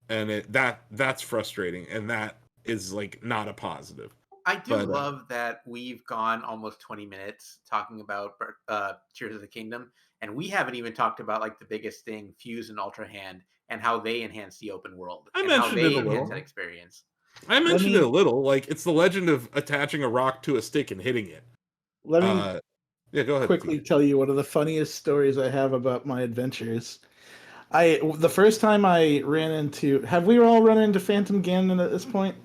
and that's frustrating, and that is like not a positive. I do love that we've gone almost 20 minutes talking about Tears of the Kingdom, and we haven't even talked about like the biggest thing, Fuse and Ultra Hand, and how they enhance the open world. I mentioned it a little. That experience. I mentioned it a little. Like, it's the legend of attaching a rock to a stick and hitting it. Let me go ahead. Quickly tell you one of the funniest stories I have about my adventures. The first time I ran into, have we all run into Phantom Ganon at this point?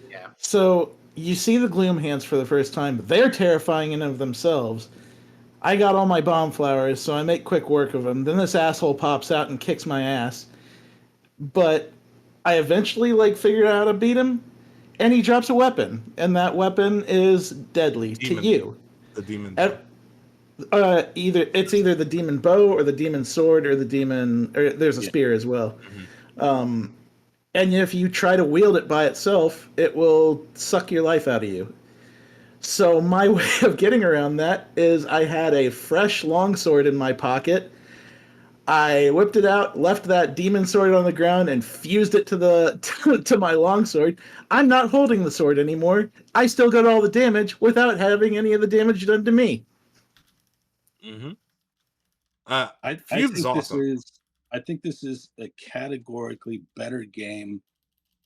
Yeah. So you see the Gloom Hands for the first time. They're terrifying in of themselves. I got all my bomb flowers, so I make quick work of them. Then this asshole pops out and kicks my ass. But I eventually figured out how to beat him, and he drops a weapon, and that weapon is deadly to you. The demon. Either the demon bow or the demon sword or the demon. Or there's a spear as well. Mm-hmm. And if you try to wield it by itself, it will suck your life out of you. So my way of getting around that is I had a fresh longsword in my pocket. I whipped it out, left that demon sword on the ground, and fused it to my longsword. I'm not holding the sword anymore. I still got all the damage without having any of the damage done to me. Mm-hmm. I think this is a categorically better game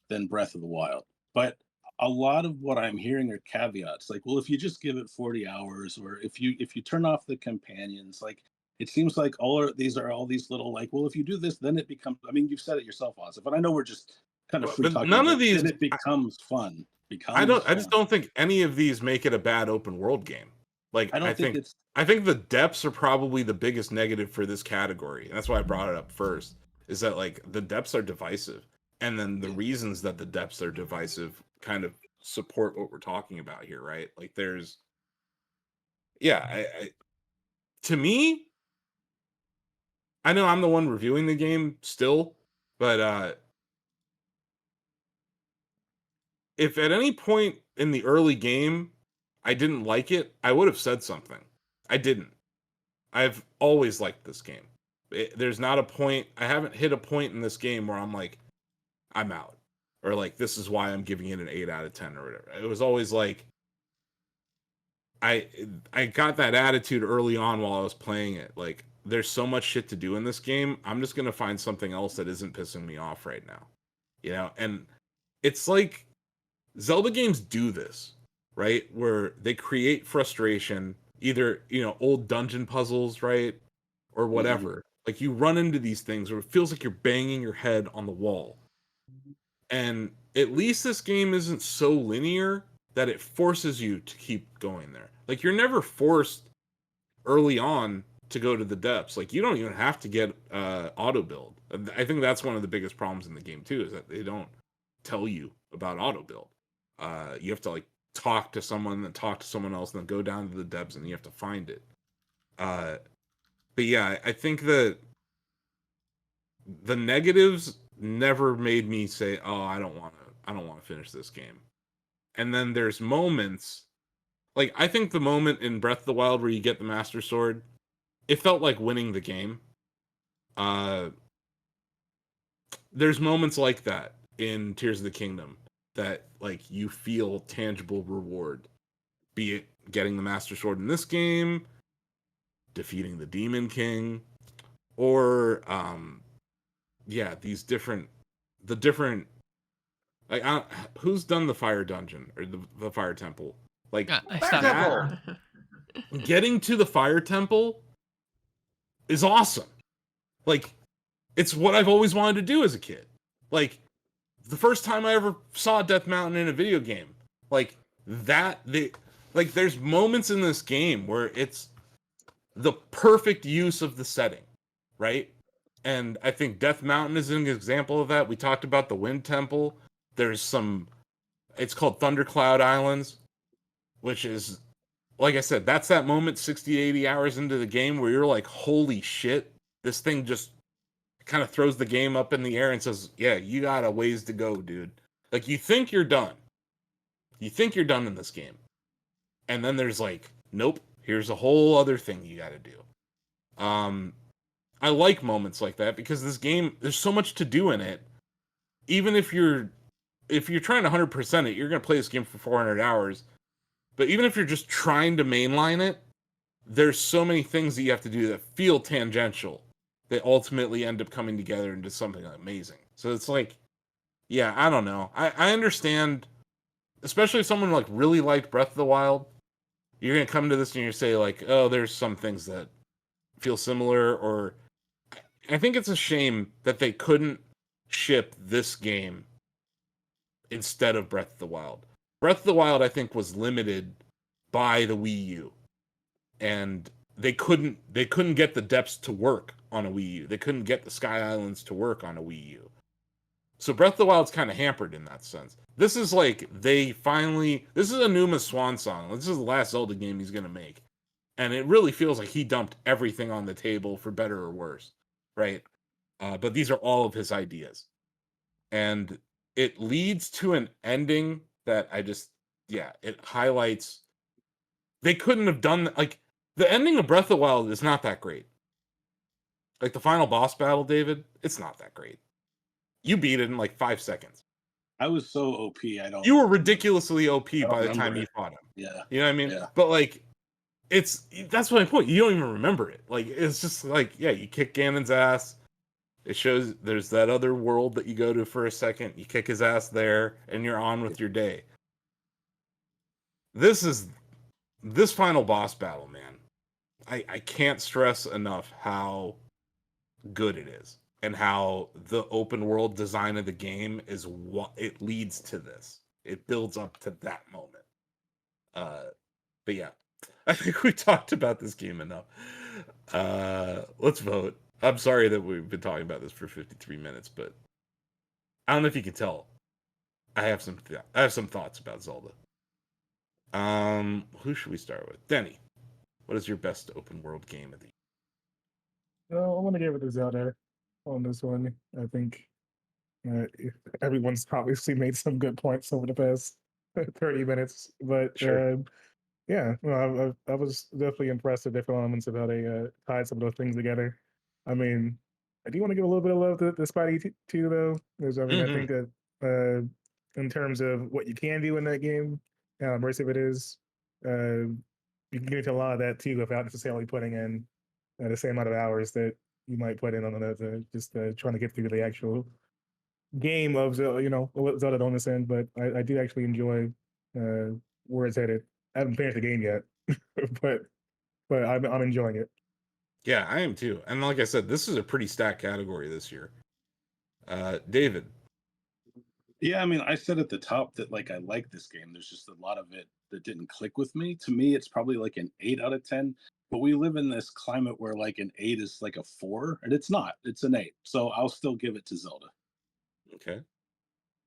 than Breath of the Wild. But a lot of what I'm hearing are caveats. Like, well, if you just give it 40 hours, or if you turn off the companions, like, it seems like all these little, like, well, if you do this, then it becomes. I mean, you've said it yourself, Ozzy, but I know we're just kind of free talking. None of these, then it becomes fun. I just don't think any of these make it a bad open world game. Like, I think the depths are probably the biggest negative for this category. And that's why I brought it up first, is that like the depths are divisive. And then the reasons that the depths are divisive kind of support what we're talking about here, right? Like, there's, to me, I know I'm the one reviewing the game still, but if at any point in the early game I didn't like it, I would have said something. I didn't. I've always liked this game. There's not a point, I haven't hit a point in this game where I'm like, I'm out. Or like, this is why I'm giving it an 8 out of 10 or whatever. It was always like, I got that attitude early on while I was playing it. Like, there's so much shit to do in this game. I'm just going to find something else that isn't pissing me off right now. You know, and it's like Zelda games do this, right? Where they create frustration, either, old dungeon puzzles, right? Or whatever. Mm-hmm. Like, you run into these things where it feels like you're banging your head on the wall. And at least this game isn't so linear that it forces you to keep going there. Like, you're never forced early on to go to the depths. Like, you don't even have to get auto build. I think that's one of the biggest problems in the game too, is that they don't tell you about auto build. You have to like talk to someone, then talk to someone else, and then go down to the depths, and you have to find it. But yeah, I think that the negatives never made me say, "Oh, I don't want to finish this game." And then there's moments, like I think the moment in Breath of the Wild where you get the Master Sword, it felt like winning the game. There's moments like that in Tears of the Kingdom that like you feel tangible reward, be it getting the Master Sword in this game, defeating the Demon King, or these different like who's done the fire dungeon or the fire temple, like Fire Temple. Getting to the fire temple is awesome. Like it's what I've always wanted to do as a kid. Like the first time I ever saw Death Mountain in a video game, like that, there's moments in this game where it's the perfect use of the setting, right? And I think Death Mountain is an example of that. We talked about the Wind Temple. There's it's called Thundercloud Islands, which is, like I said, that's that moment 60, 80 hours into the game where you're like, holy shit, this thing just kind of throws the game up in the air and says, yeah, you got a ways to go, dude. Like, you think you're done. You think you're done in this game. And then there's like, nope, here's a whole other thing you got to do. I like moments like that because this game, there's so much to do in it. Even if you're trying to 100% it, you're going to play this game for 400 hours. But even if you're just trying to mainline it, there's so many things that you have to do that feel tangential that ultimately end up coming together into something amazing. So it's like, yeah, I don't know. I understand, especially if someone like really liked Breath of the Wild, you're going to come to this and you say like, oh, there's some things that feel similar, or I think it's a shame that they couldn't ship this game instead of Breath of the Wild. Breath of the Wild, I think, was limited by the Wii U, and they couldn't get the depths to work on a Wii U. They couldn't get the Sky Islands to work on a Wii U. So Breath of the Wild's kind of hampered in that sense. This is like this is Anuma's swan song. This is the last Zelda game he's gonna make, and it really feels like he dumped everything on the table for better or worse, right? But these are all of his ideas, and it leads to an ending that it highlights. They couldn't have done that. Like, the ending of Breath of the Wild is not that great. Like, the final boss battle, David, it's not that great. You beat it in like 5 seconds. I was so OP. You were ridiculously OP by the time you fought him. Yeah. You know what I mean? Yeah. But like, that's my point. You don't even remember it. Like, it's just like, yeah, you kick Ganon's ass. It shows there's that other world that you go to for a second. You kick his ass there, and you're on with your day. This final boss battle, man. I can't stress enough how good it is, and how the open world design of the game is what it leads to this. It builds up to that moment. But yeah, I think we talked about this game enough. Let's vote. I'm sorry that we've been talking about this for 53 minutes, but I don't know if you can tell. I have some thoughts about Zelda. Who should we start with? Denny, what is your best open world game of the year? I want to give it to Zelda on this one. I think everyone's obviously made some good points over the past 30 minutes, but Sure. yeah, well, I was definitely impressed with different elements of how they tied some of those things together. I mean, I do want to give a little bit of love to Spidey too, though, because I mean, I think that in terms of what you can do in that game, how immersive it is, you can get into a lot of that too without necessarily putting in the same amount of hours that you might put in on another, just trying to get through the actual game of Zelda on this end. But I do actually enjoy where it's headed. I haven't finished the game yet, but I'm enjoying it. Yeah, I am too. And like I said, this is a pretty stacked category this year. David. Yeah, I mean, I said at the top that like I like this game. There's just a lot of it that didn't click with me. To me, it's probably like an 8 out of 10. But we live in this climate where like an 8 is like a 4, and it's not. It's an 8. So I'll still give it to Zelda. Okay.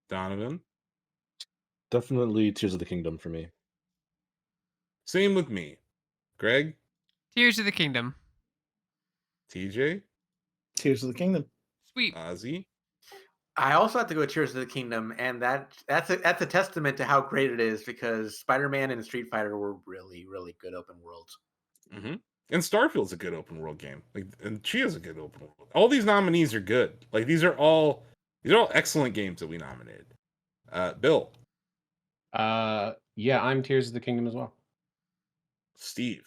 Donovan. Definitely Tears of the Kingdom for me. Same with me. Greg. Tears of the Kingdom. TJ. Tears of the Kingdom. Sweet. Ozzy. I also have to go with Tears of the Kingdom, and that's a testament to how great it is because Spider-Man and Street Fighter were really, really good open worlds. Mm-hmm. And Starfield's a good open world game. Like, and Chia's a good open world. All these nominees are good. Like, these are all excellent games that we nominated. Bill. Yeah, I'm Tears of the Kingdom as well. Steve.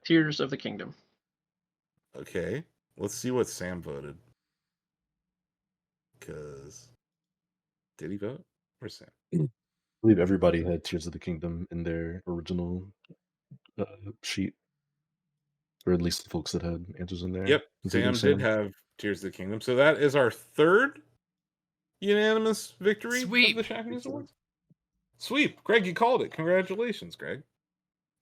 Tears of the Kingdom. Okay, let's see what Sam voted. Because did he vote? Where's Sam? I believe everybody had Tears of the Kingdom in their original sheet, or at least the folks that had answers in there. Yep, Sam did have Tears of the Kingdom. So that is our third unanimous victory of the Shacknews Awards. Sweep. Greg, you called it. Congratulations, Greg.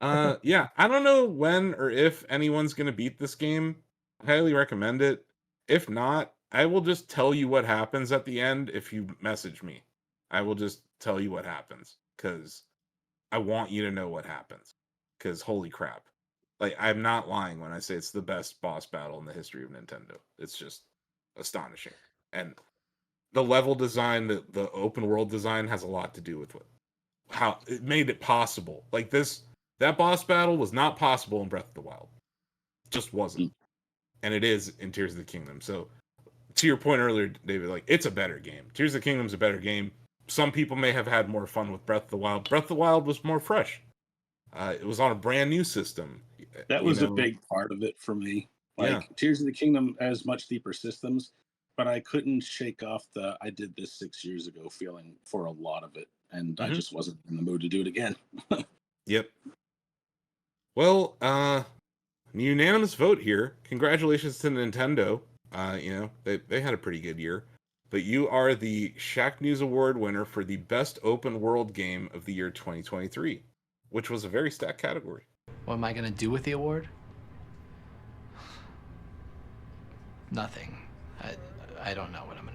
Yeah, I don't know when or if anyone's going to beat this game. I highly recommend it. If not, I will just tell you what happens at the end if you message me. I will just tell you what happens because I want you to know what happens. Because holy crap. Like, I'm not lying when I say it's the best boss battle in the history of Nintendo. It's just astonishing. And the level design, the open world design has a lot to do with how it made it possible. Like that boss battle was not possible in Breath of the Wild. It just wasn't. And it is in Tears of the Kingdom. So to your point earlier, David, like, it's a better game. Tears of the Kingdom's a better game. Some people may have had more fun with Breath of the Wild. Breath of the Wild was more fresh. It was on a brand new system. That was a big part of it for me. Like, Tears of the Kingdom has much deeper systems, but I couldn't shake off I did this 6 years ago feeling for a lot of it, and I just wasn't in the mood to do it again. Yep. Well, unanimous vote here. Congratulations to Nintendo. They had a pretty good year. But you are the Shacknews Award winner for the best open world game of the year 2023, which was a very stacked category. What am I going to do with the award? Nothing. I don't know what I'm going to